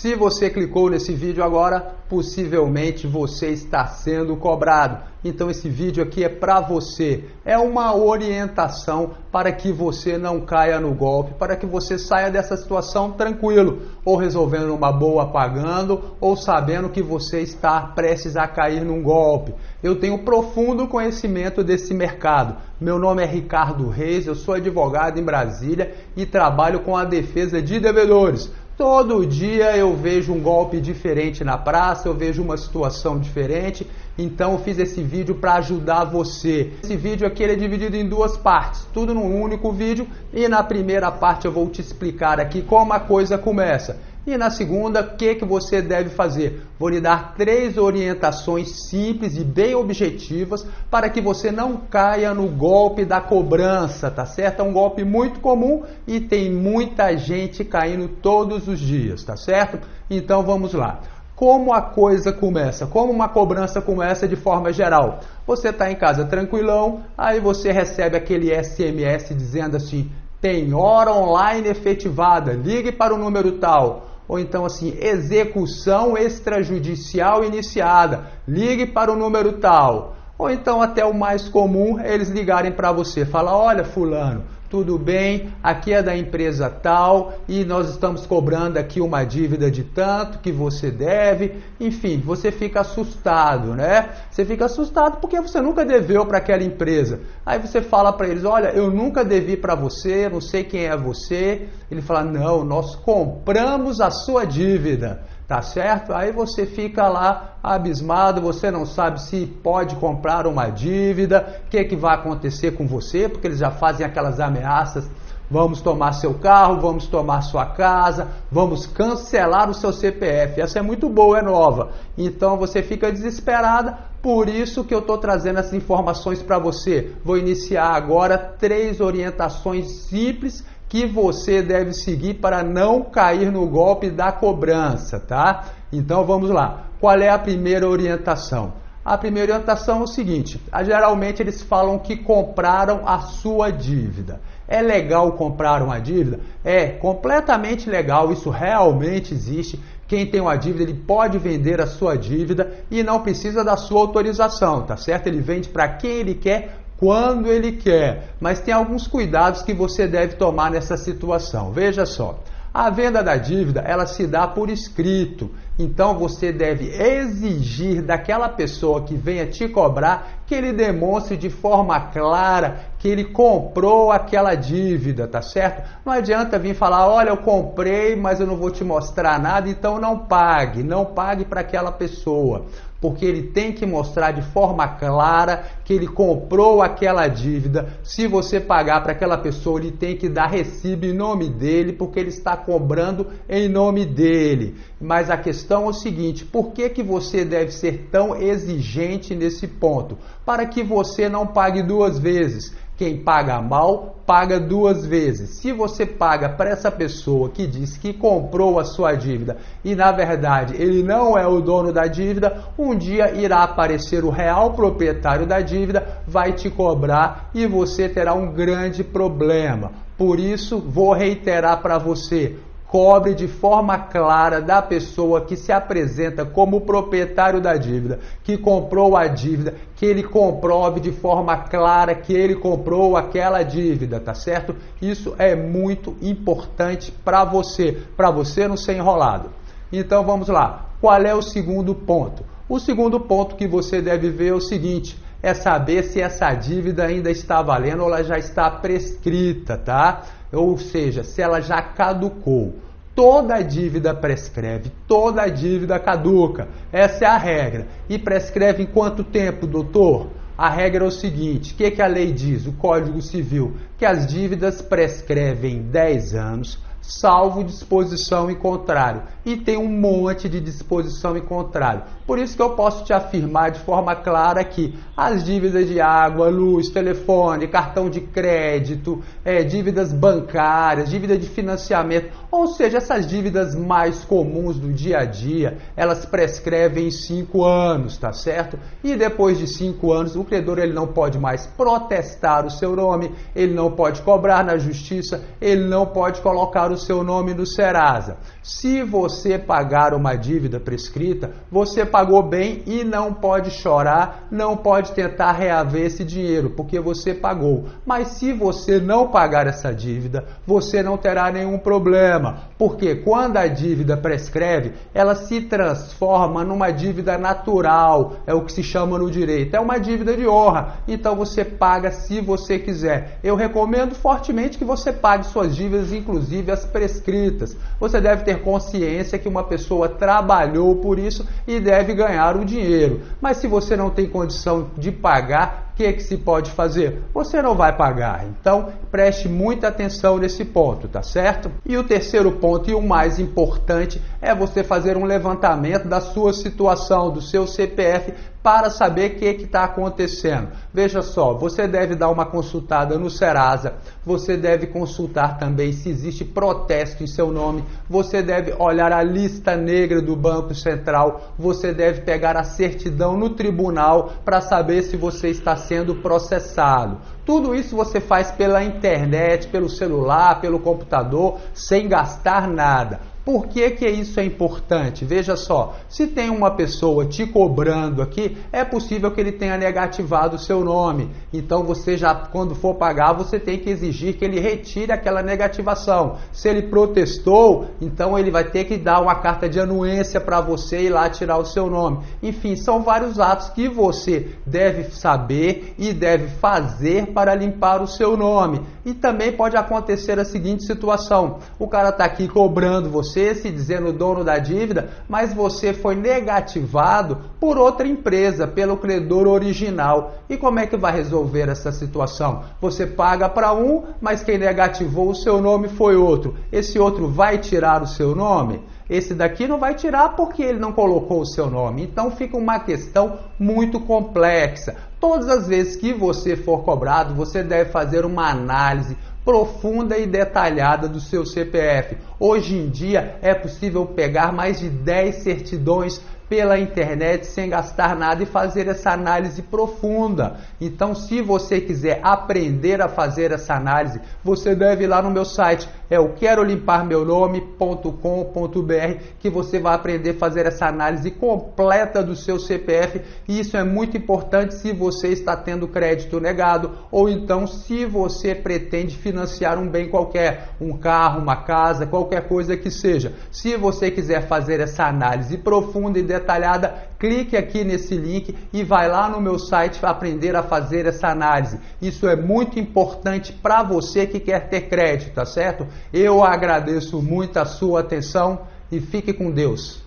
Se você clicou nesse vídeo agora, possivelmente você está sendo cobrado. Então esse vídeo aqui é para você. É uma orientação para que você não caia no golpe, para que você saia dessa situação tranquilo, ou resolvendo uma boa pagando, ou sabendo que você está prestes a cair num golpe. Eu tenho profundo conhecimento desse mercado. Meu nome é Ricardo Reis, eu sou advogado em Brasília e trabalho com a defesa de devedores. Todo dia eu vejo um golpe diferente na praça, eu vejo uma situação diferente, então eu fiz esse vídeo para ajudar você. Esse vídeo aqui ele é dividido em duas partes, tudo num único vídeo, e na primeira parte eu vou te explicar aqui como a coisa começa. E na segunda, o que você deve fazer? Vou lhe dar 3 orientações simples e bem objetivas para que você não caia no golpe da cobrança, tá certo? É um golpe muito comum e tem muita gente caindo todos os dias, tá certo? Então vamos lá. Como a coisa começa? Como uma cobrança começa de forma geral? Você está em casa tranquilão, aí você recebe aquele SMS dizendo assim: tem hora online efetivada, ligue para o número tal. Ou então assim, execução extrajudicial iniciada, ligue para o número tal. Ou então até o mais comum, eles ligarem para você, falar: olha fulano, tudo bem, aqui é da empresa tal e nós estamos cobrando aqui uma dívida de tanto que você deve. Enfim, você fica assustado, né? Você fica assustado porque você nunca deveu para aquela empresa. Aí você fala para eles: olha, eu nunca devi para você, não sei quem é você. Ele fala: não, nós compramos a sua dívida. Tá certo? Aí você fica lá abismado, você não sabe se pode comprar uma dívida, o que vai acontecer com você, porque eles já fazem aquelas ameaças: vamos tomar seu carro, vamos tomar sua casa, vamos cancelar o seu CPF. Essa é muito boa, é nova. Então você fica desesperada, por isso que eu estou trazendo essas informações para você. Vou iniciar agora 3 orientações simples que você deve seguir para não cair no golpe da cobrança, tá? Então vamos lá. Qual é a primeira orientação? A primeira orientação é o seguinte: geralmente eles falam que compraram a sua dívida. É legal comprar uma dívida? É completamente legal, isso realmente existe. Quem tem uma dívida, ele pode vender a sua dívida e não precisa da sua autorização, tá certo? Ele vende para quem ele quer, quando ele quer, mas tem alguns cuidados que você deve tomar nessa situação. Veja só, a venda da dívida, ela se dá por escrito, então você deve exigir daquela pessoa que venha te cobrar que ele demonstre de forma clara que ele comprou aquela dívida, tá certo? Não adianta vir falar: olha, eu comprei, mas eu não vou te mostrar nada, então não pague para aquela pessoa. Porque ele tem que mostrar de forma clara que ele comprou aquela dívida. Se você pagar para aquela pessoa, ele tem que dar recibo em nome dele, porque ele está cobrando em nome dele. Mas a questão é o seguinte: por que você deve ser tão exigente nesse ponto? Para que você não pague 2 vezes. Quem paga mal, paga 2 vezes. Se você paga para essa pessoa que diz que comprou a sua dívida e na verdade ele não é o dono da dívida, um dia irá aparecer o real proprietário da dívida, vai te cobrar e você terá um grande problema. Por isso, vou reiterar para você: cobre de forma clara da pessoa que se apresenta como proprietário da dívida, que comprou a dívida, que ele comprove de forma clara que ele comprou aquela dívida, tá certo? Isso é muito importante para você não ser enrolado. Então vamos lá. Qual é o segundo ponto? O segundo ponto que você deve ver é o seguinte: é saber se essa dívida ainda está valendo ou ela já está prescrita, tá? Ou seja, se ela já caducou. Toda dívida prescreve, toda dívida caduca. Essa é a regra. E prescreve em quanto tempo, doutor? A regra é o seguinte: o que a lei diz? O Código Civil, que as dívidas prescrevem 10 anos, salvo disposição em contrário. E tem um monte de disposição em contrário. Por isso que eu posso te afirmar de forma clara que as dívidas de água, luz, telefone, cartão de crédito, dívidas bancárias, dívida de financiamento, ou seja, essas dívidas mais comuns do dia a dia, elas prescrevem em 5 anos, tá certo? E depois de 5 anos, o credor ele não pode mais protestar o seu nome, ele não pode cobrar na justiça, ele não pode colocar o o seu nome no Serasa. Se você pagar uma dívida prescrita, você pagou bem e não pode chorar, não pode tentar reaver esse dinheiro, porque você pagou. Mas se você não pagar essa dívida, você não terá nenhum problema, porque quando a dívida prescreve, ela se transforma numa dívida natural, é o que se chama no direito, é uma dívida de honra, então você paga se você quiser. Eu recomendo fortemente que você pague suas dívidas, inclusive as prescritas. Você deve ter consciência que uma pessoa trabalhou por isso e deve ganhar o dinheiro. Mas se você não tem condição de pagar, o que se pode fazer? Você não vai pagar. Então, preste muita atenção nesse ponto, tá certo? E o terceiro ponto, e o mais importante, é você fazer um levantamento da sua situação, do seu CPF, para saber o que está acontecendo. Veja só, você deve dar uma consultada no Serasa, você deve consultar também se existe protesto em seu nome, você deve olhar a lista negra do Banco Central, você deve pegar a certidão no tribunal para saber se você está sendo processado. Tudo isso você faz pela internet, pelo celular, pelo computador, sem gastar nada. Por que isso é importante? Veja só, se tem uma pessoa te cobrando aqui, é possível que ele tenha negativado o seu nome. Então você já, quando for pagar, você tem que exigir que ele retire aquela negativação. Se ele protestou, então ele vai ter que dar uma carta de anuência para você ir lá tirar o seu nome. Enfim, são vários atos que você deve saber e deve fazer para limpar o seu nome. E também pode acontecer a seguinte situação: o cara está aqui cobrando você, se dizendo dono da dívida, mas você foi negativado por outra empresa, pelo credor original. E como é que vai resolver essa situação? Você paga para um, mas quem negativou o seu nome foi outro. Esse outro vai tirar o seu nome? Esse daqui não vai tirar porque ele não colocou o seu nome. Então fica uma questão muito complexa. Todas as vezes que você for cobrado, você deve fazer uma análise profunda e detalhada do seu CPF. Hoje em dia é possível pegar mais de 10 certidões pela internet sem gastar nada e fazer essa análise profunda. Então, se você quiser aprender a fazer essa análise, você deve ir lá no meu site, é o querolimparmeunome.com.br, que você vai aprender a fazer essa análise completa do seu CPF, e isso é muito importante se você está tendo crédito negado, ou então se você pretende financiar um bem qualquer, um carro, uma casa, qualquer coisa que seja. Se você quiser fazer essa análise profunda e detalhada, clique aqui nesse link e vai lá no meu site aprender a fazer essa análise. Isso é muito importante para você que quer ter crédito, tá certo? Eu agradeço muito a sua atenção e fique com Deus.